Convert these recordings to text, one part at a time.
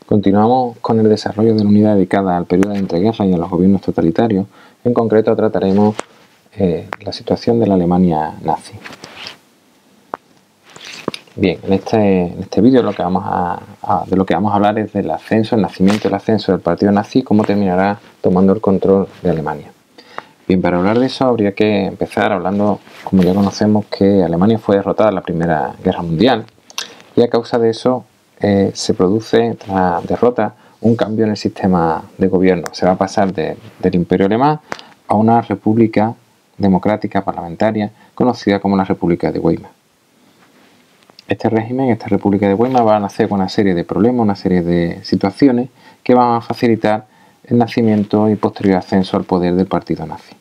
Continuamos con el desarrollo de la unidad dedicada al periodo de entreguerras y a los gobiernos totalitarios. En concreto trataremos la situación de la Alemania nazi. Bien, en este vídeo de lo que vamos a hablar es del ascenso, el nacimiento y el ascenso del partido nazi y cómo terminará tomando el control de Alemania. Bien, para hablar de eso habría que empezar hablando, como ya conocemos, que Alemania fue derrotada en la Primera Guerra Mundial y a causa de eso se produce, tras la derrota, un cambio en el sistema de gobierno. Se va a pasar del Imperio Alemán a una república democrática parlamentaria conocida como la República de Weimar. Este régimen, esta República de Weimar, va a nacer con una serie de problemas, una serie de situaciones que van a facilitar el nacimiento y posterior ascenso al poder del partido nazi.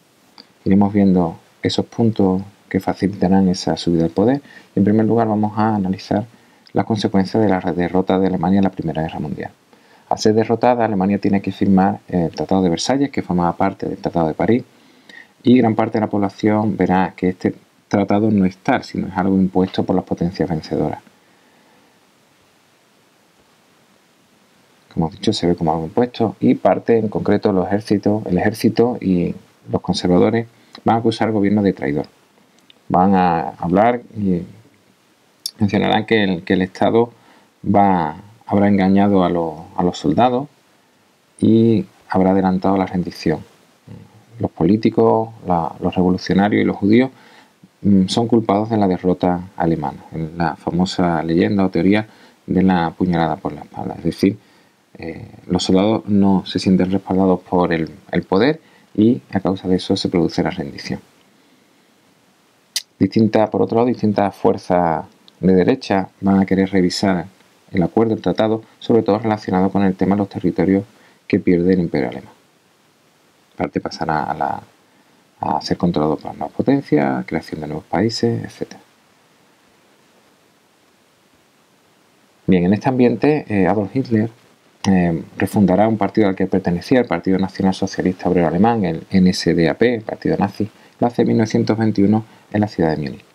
Iremos viendo esos puntos que facilitarán esa subida al poder. En primer lugar vamos a analizar las consecuencias de la derrota de Alemania en la Primera Guerra Mundial. Al ser derrotada, Alemania tiene que firmar el Tratado de Versalles, que formaba parte del Tratado de París, y gran parte de la población verá que este tratado no es tal, sino es algo impuesto por las potencias vencedoras. Como he dicho, se ve como algo impuesto y parte, en concreto, el ejército y los conservadores van a acusar al gobierno de traidor. Van a hablar y mencionarán que el Estado habrá engañado a los soldados y habrá adelantado la rendición. Los políticos, los revolucionarios y los judíos son culpados de la derrota alemana, en la famosa leyenda o teoría de la puñalada por la espalda. Es decir, los soldados no se sienten respaldados por el poder y a causa de eso se produce la rendición. Por otro lado, distintas fuerzas de derecha van a querer revisar el acuerdo, el tratado, sobre todo relacionado con el tema de los territorios que pierde el Imperio Alemán. Parte pasará a ser controlado por las nuevas potencias, creación de nuevos países, etc. Bien, en este ambiente Adolf Hitler refundará un partido al que pertenecía, el Partido Nacional Socialista Obrero Alemán, el NSDAP, el partido nazi, lo hace en 1921 en la ciudad de Múnich.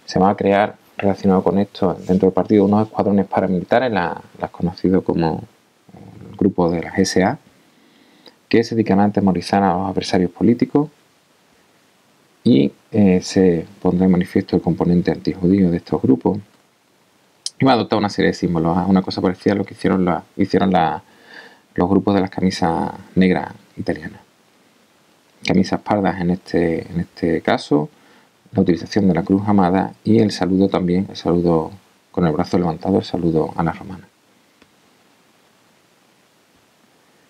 Se va a crear, relacionado con esto, dentro del partido, unos escuadrones paramilitares, las conocidos como el grupo de las SA, que se dedican a atemorizar a los adversarios políticos y se pondrá en manifiesto el componente antijudío de estos grupos y va a adoptar una serie de símbolos, una cosa parecida a lo que hicieron los grupos de las camisas negras italianas. Camisas pardas en este caso, la utilización de la cruz amada y el saludo también, el saludo con el brazo levantado, el saludo a la romana.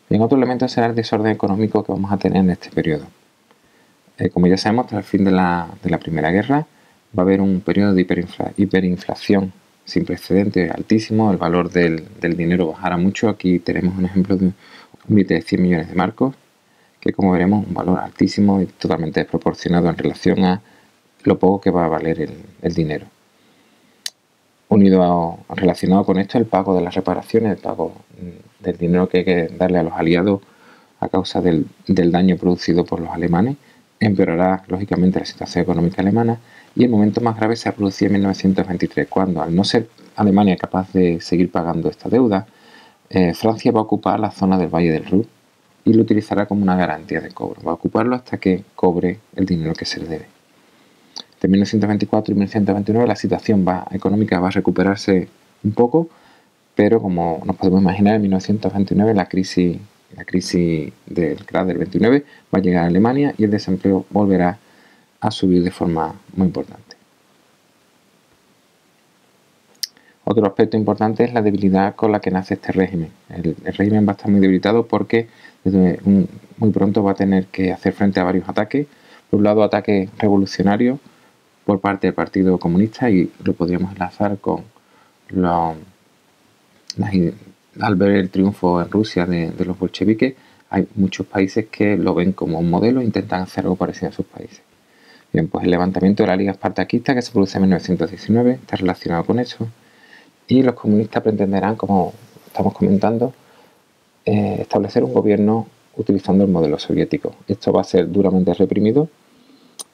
Bien, otro elemento será el desorden económico que vamos a tener en este periodo. Como ya sabemos, tras el fin de la Primera Guerra va a haber un periodo de hiperinflación sin precedentes altísimo, el valor del dinero bajará mucho. Aquí tenemos un ejemplo de un billete de 100 millones de marcos, que como veremos un valor altísimo y totalmente desproporcionado en relación a lo poco que va a valer el dinero. Relacionado con esto, el pago de las reparaciones, el pago del dinero que hay que darle a los aliados a causa del daño producido por los alemanes, empeorará lógicamente la situación económica alemana y el momento más grave se ha producido en 1923, cuando al no ser Alemania capaz de seguir pagando esta deuda, Francia va a ocupar la zona del Valle del Ruhr y lo utilizará como una garantía de cobro. Va a ocuparlo hasta que cobre el dinero que se le debe. De 1924 y 1929 la situación económica va a recuperarse un poco, pero como nos podemos imaginar, en 1929 la crisis del crash del 29 va a llegar a Alemania y el desempleo volverá a subir de forma muy importante. Otro aspecto importante es la debilidad con la que nace este régimen. El régimen va a estar muy debilitado porque muy pronto va a tener que hacer frente a varios ataques. Por un lado, ataques revolucionarios por parte del Partido Comunista, y lo podríamos enlazar con al ver el triunfo en Rusia de los bolcheviques. Hay muchos países que lo ven como un modelo e intentan hacer algo parecido a sus países. Bien, pues el levantamiento de la Liga Espartaquista, que se produce en 1919, está relacionado con eso, y los comunistas pretenderán, como estamos comentando, establecer un gobierno utilizando el modelo soviético. Esto va a ser duramente reprimido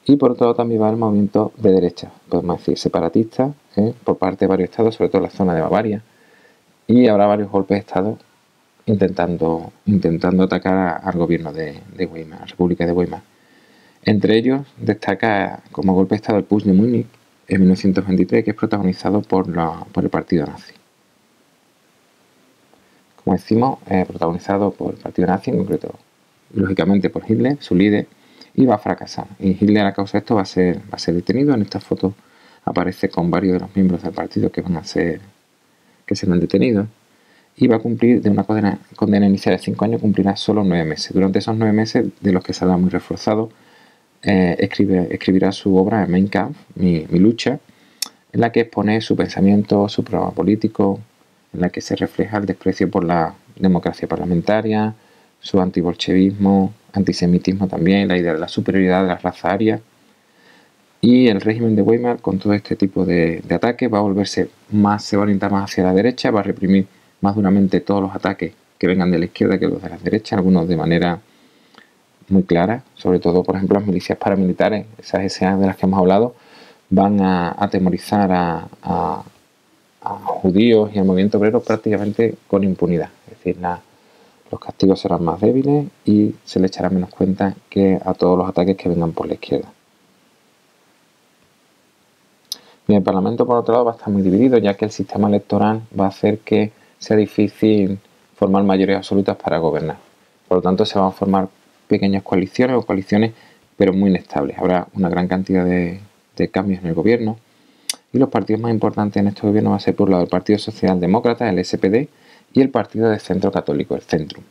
y por otro lado también va a haber movimientos de derecha, podemos decir separatistas, por parte de varios estados, sobre todo en la zona de Bavaria, y habrá varios golpes de Estado intentando atacar al gobierno de Weimar, a la República de Weimar. Entre ellos destaca como golpe de Estado el Putsch de Múnich en 1923, que es protagonizado por el partido nazi. Como decimos, protagonizado por el partido nazi, en concreto, lógicamente por Hitler, su líder, y va a fracasar. Y Hitler, a causa de esto, va a ser detenido. En esta foto aparece con varios de los miembros del partido que serán detenidos, y va a cumplir de una condena inicial de 5 años, cumplirá solo 9 meses. Durante esos 9 meses, de los que saldrá muy reforzado, escribirá su obra Mein Kampf, mi lucha, en la que expone su pensamiento, su programa político, en la que se refleja el desprecio por la democracia parlamentaria, su antibolchevismo, antisemitismo también, la idea de la superioridad de la raza aria. Y el régimen de Weimar, con todo este tipo de ataques, se va a orientar más hacia la derecha, va a reprimir más duramente todos los ataques que vengan de la izquierda que los de la derecha, algunos de manera muy clara, sobre todo, por ejemplo, las milicias paramilitares, esas SA de las que hemos hablado, van a atemorizar a judíos y al movimiento obrero prácticamente con impunidad. Es decir, los castigos serán más débiles y se le echará menos cuenta que a todos los ataques que vengan por la izquierda. Bien, el Parlamento, por otro lado, va a estar muy dividido, ya que el sistema electoral va a hacer que sea difícil formar mayorías absolutas para gobernar. Por lo tanto, se van a formar pequeñas coaliciones o coaliciones, pero muy inestables. Habrá una gran cantidad de cambios en el gobierno, y los partidos más importantes en este gobierno va a ser, por un lado, el Partido Socialdemócrata, el SPD, y el Partido de Centro Católico, el Centrum.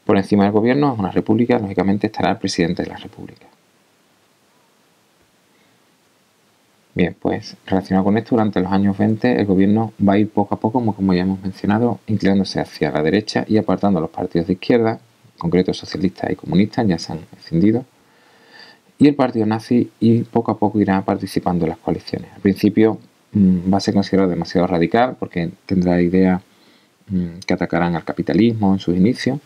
Por encima del gobierno, es una república, lógicamente estará el presidente de la república. Bien, pues relacionado con esto, durante los años 20 el gobierno va a ir poco a poco, como ya hemos mencionado, inclinándose hacia la derecha y apartando a los partidos de izquierda, en concreto socialistas y comunistas, ya se han escindido, y el partido nazi, y poco a poco irá participando en las coaliciones. Al principio va a ser considerado demasiado radical porque tendrá ideas que atacarán al capitalismo en sus inicios,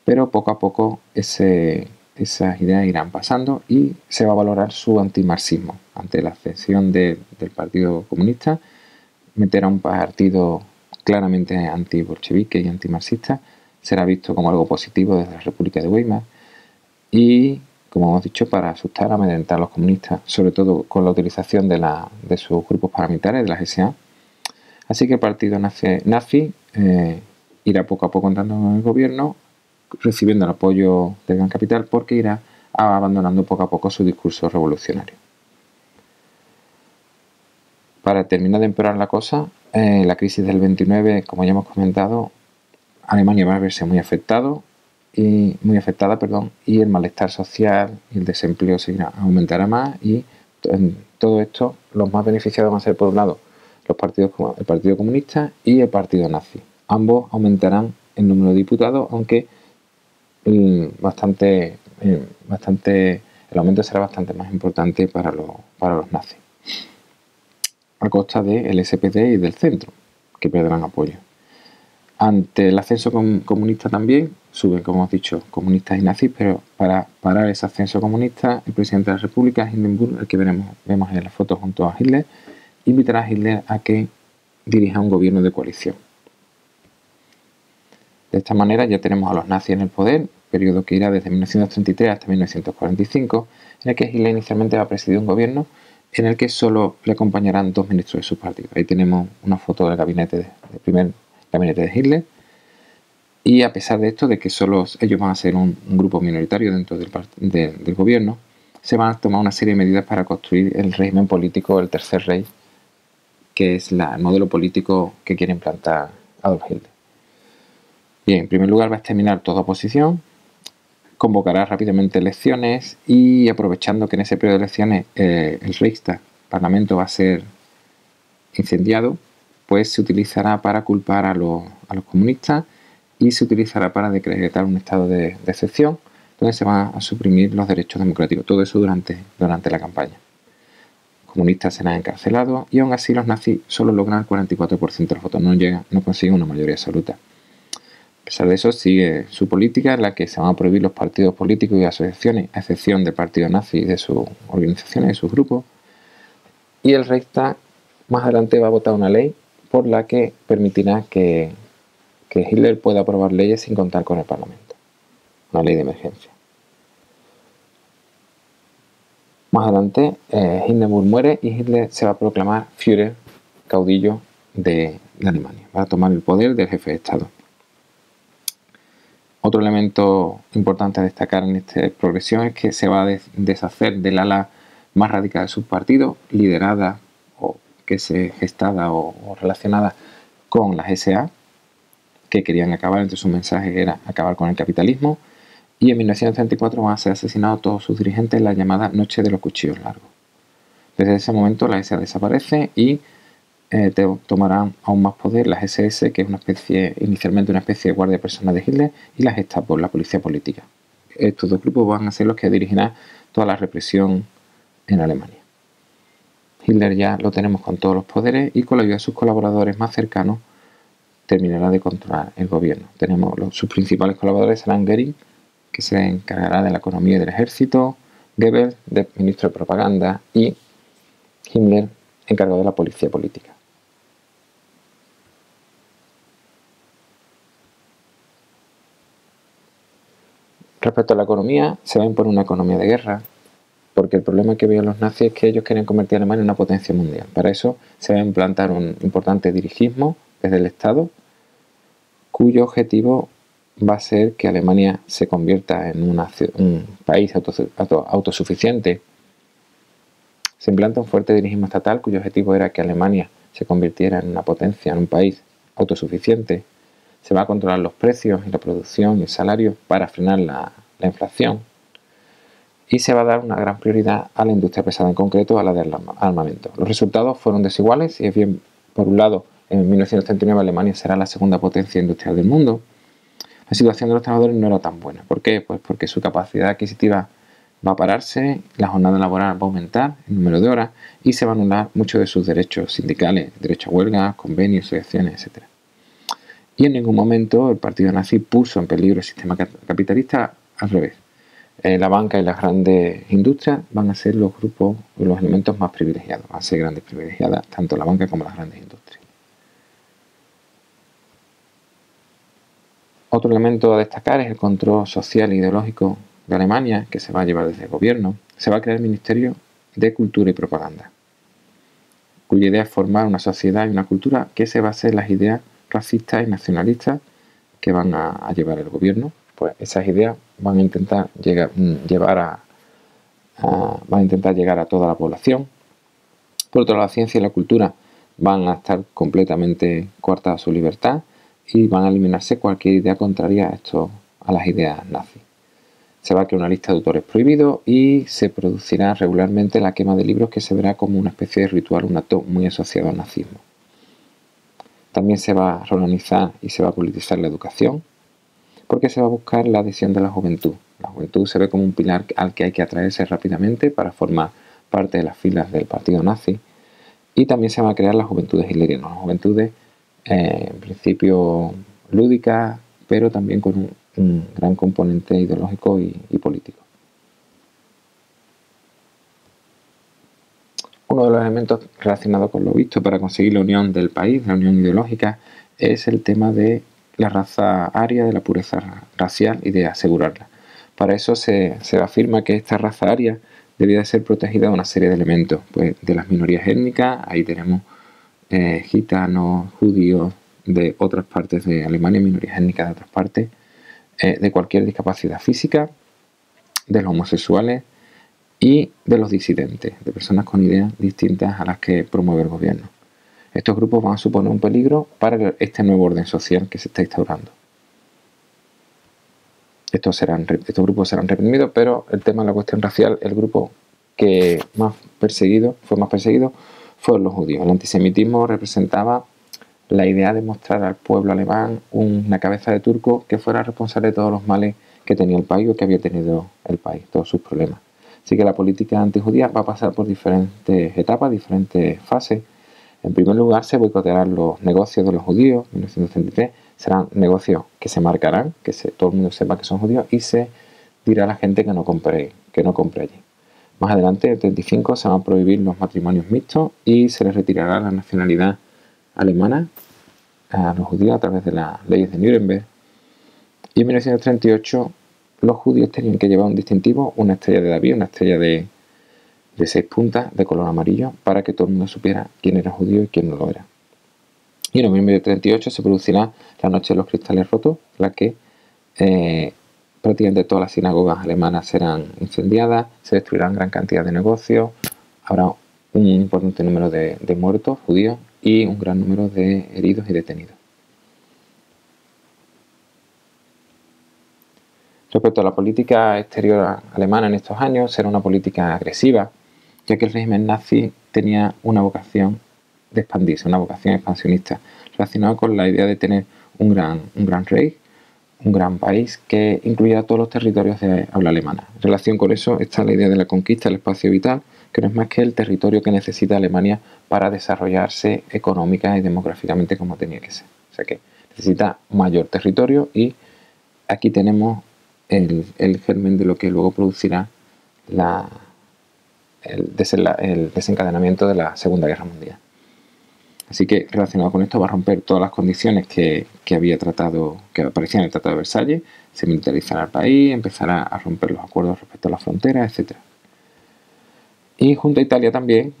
pero poco a poco esas ideas irán pasando y se va a valorar su antimarxismo. Ante la ascensión del Partido Comunista, meter a un partido claramente antibolchevique y antimarxista será visto como algo positivo desde la República de Weimar, y, como hemos dicho, para asustar, amedrentar a los comunistas, sobre todo con la utilización de sus grupos paramilitares, de las SA. Así que el partido nazi irá poco a poco entrando en el gobierno, recibiendo el apoyo del gran capital, porque irá abandonando poco a poco su discurso revolucionario. Para terminar de empeorar la cosa, la crisis del 29, como ya hemos comentado, Alemania va a verse muy afectada, y el malestar social y el desempleo aumentará más, y en todo esto los más beneficiados van a ser, por un lado, los partidos como el Partido Comunista y el Partido Nazi. Ambos aumentarán el número de diputados, aunque el aumento será bastante más importante para los nazis, a costa del SPD y del centro, que perderán apoyo. Ante el ascenso comunista también suben, como hemos dicho, comunistas y nazis, pero para parar ese ascenso comunista, el presidente de la República, Hindenburg, el que vemos en la foto junto a Hitler, invitará a Hitler a que dirija un gobierno de coalición. De esta manera ya tenemos a los nazis en el poder, periodo que irá desde 1933 hasta 1945, en el que Hitler inicialmente va a presidir un gobierno en el que solo le acompañarán 2 ministros de su partido. Ahí tenemos una foto del primer gabinete de Hitler, y a pesar de esto, de que solo ellos van a ser un grupo minoritario dentro del gobierno, se van a tomar una serie de medidas para construir el régimen político del Tercer Reich, que es el modelo político que quiere implantar Adolf Hitler. Bien, en primer lugar va a exterminar toda oposición, convocará rápidamente elecciones, y aprovechando que en ese periodo de elecciones el Reichstag, el Parlamento, va a ser incendiado, pues se utilizará para culpar a los comunistas, y se utilizará para decretar un estado de excepción, donde se van a suprimir los derechos democráticos. Todo eso durante la campaña. Los comunistas serán encarcelados, y aún así los nazis solo logran el 44% de los votos, no consiguen una mayoría absoluta. A pesar de eso, sigue su política, en la que se van a prohibir los partidos políticos y asociaciones, a excepción del partido nazi y de sus organizaciones y sus grupos. Y el Reichstag más adelante va a votar una ley por la que permitirá que Hitler pueda aprobar leyes sin contar con el Parlamento. Una ley de emergencia. Más adelante, Hindenburg muere y Hitler se va a proclamar Führer, caudillo de Alemania, va a tomar el poder del jefe de Estado. Otro elemento importante a destacar en esta progresión es que se va a deshacer del ala más radical de su partido, liderada o que se gestada o relacionada con las SA, que querían acabar, entre sus mensajes era acabar con el capitalismo, y en 1934 van a ser asesinados todos sus dirigentes en la llamada Noche de los Cuchillos Largos. Desde ese momento la SA desaparece y tomarán aún más poder las SS, que es inicialmente una especie de guardia personal de Hitler, y la Gestapo, la policía política. Estos dos grupos van a ser los que dirigirán toda la represión en Alemania. Hitler ya lo tenemos con todos los poderes y con la ayuda de sus colaboradores más cercanos terminará de controlar el gobierno. Sus principales colaboradores serán Göring, que se encargará de la economía y del ejército, Goebbels, de ministro de propaganda, y Himmler, encargado de la policía política. Respecto a la economía, se va a imponer una economía de guerra, porque el problema que veían los nazis es que ellos querían convertir a Alemania en una potencia mundial. Para eso se va a implantar un importante dirigismo desde el Estado, cuyo objetivo va a ser que Alemania se convierta en un país autosuficiente. Se implanta un fuerte dirigismo estatal cuyo objetivo era que Alemania se convirtiera en una potencia, en un país autosuficiente. Se va a controlar los precios y la producción y el salario para frenar la inflación. Y se va a dar una gran prioridad a la industria pesada, en concreto a la del armamento. Los resultados fueron desiguales y es bien, por un lado, en 1939 Alemania será la segunda potencia industrial del mundo. La situación de los trabajadores no era tan buena. ¿Por qué? Pues porque su capacidad adquisitiva va a pararse, la jornada laboral va a aumentar, el número de horas, y se va a anular muchos de sus derechos sindicales, derecho a huelga, convenios, asociaciones, etc. Y en ningún momento el partido nazi puso en peligro el sistema capitalista, al revés. La banca y las grandes industrias van a ser los grupos, los elementos más privilegiados, van a ser grandes privilegiadas, tanto la banca como las grandes industrias. Otro elemento a destacar es el control social e ideológico de Alemania, que se va a llevar desde el gobierno. Se va a crear el Ministerio de Cultura y Propaganda, cuya idea es formar una sociedad y una cultura que se base en las ideas racistas y nacionalistas que van a llevar el gobierno. Pues esas ideas van a intentar llegar a toda la población. Por otro lado, la ciencia y la cultura van a estar completamente coartadas su libertad y van a eliminarse cualquier idea contraria a las ideas nazis. Se va a crear una lista de autores prohibidos y se producirá regularmente la quema de libros, que se verá como una especie de ritual, un acto muy asociado al nazismo. También se va a reorganizar y se va a politizar la educación, porque se va a buscar la adhesión de la juventud. La juventud se ve como un pilar al que hay que atraerse rápidamente para formar parte de las filas del partido nazi. Y también se van a crear las juventudes hitlerianas, las juventudes en principio lúdicas, pero también con un gran componente ideológico y político. Uno de los elementos relacionados con lo visto para conseguir la unión del país, la unión ideológica, es el tema de la raza aria, de la pureza racial y de asegurarla. Para eso se afirma que esta raza aria debía de ser protegida de una serie de elementos, pues de las minorías étnicas. Ahí tenemos gitanos, judíos de otras partes de Alemania, minorías étnicas de otras partes, de cualquier discapacidad física, de los homosexuales y de los disidentes, de personas con ideas distintas a las que promueve el gobierno. Estos grupos van a suponer un peligro para este nuevo orden social que se está instaurando. Estos grupos serán reprimidos, pero el tema de la cuestión racial, el grupo que fue más perseguido fueron los judíos. El antisemitismo representaba la idea de mostrar al pueblo alemán una cabeza de turco que fuera responsable de todos los males que tenía el país o que había tenido el país, todos sus problemas. Así que la política antijudía va a pasar por diferentes etapas, diferentes fases. En primer lugar, se boicotearán los negocios de los judíos. En 1933 serán negocios que se marcarán, todo el mundo sepa que son judíos, y se dirá a la gente que no compre allí. Más adelante, en el 1935, se van a prohibir los matrimonios mixtos y se les retirará la nacionalidad alemana a los judíos a través de las leyes de Nuremberg. Y en 1938 los judíos tenían que llevar un distintivo, una estrella de David, una estrella de 6 puntas de color amarillo, para que todo el mundo supiera quién era judío y quién no lo era. Y en noviembre de 1938 se producirá la Noche de los Cristales Rotos, la que prácticamente todas las sinagogas alemanas serán incendiadas, se destruirán gran cantidad de negocios, habrá un importante número de muertos judíos y un gran número de heridos y detenidos. Respecto a la política exterior alemana en estos años, era una política agresiva, ya que el régimen nazi tenía una vocación de expandirse, una vocación expansionista, relacionada con la idea de tener un gran rey, un gran país que incluyera todos los territorios de habla alemana. En relación con eso está la idea de la conquista del espacio vital, que no es más que el territorio que necesita Alemania para desarrollarse económica y demográficamente como tenía que ser. O sea que necesita mayor territorio y aquí tenemos el germen de lo que luego producirá el desencadenamiento de la Segunda Guerra Mundial. Así que relacionado con esto va a romper todas las condiciones que aparecían en el Tratado de Versalles, se militarizará el país, empezará a romper los acuerdos respecto a las fronteras, etc. Y junto a Italia también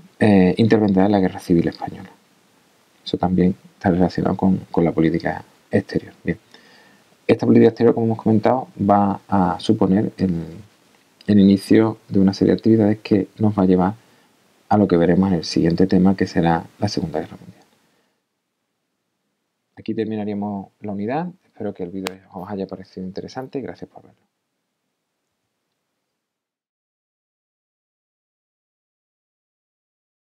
intervendrá en la Guerra Civil Española. Eso también está relacionado con la política exterior. Bien. Esta política exterior, como hemos comentado, va a suponer el inicio de una serie de actividades que nos va a llevar a lo que veremos en el siguiente tema, que será la Segunda Guerra Mundial. Aquí terminaríamos la unidad. Espero que el vídeo os haya parecido interesante y gracias por verlo.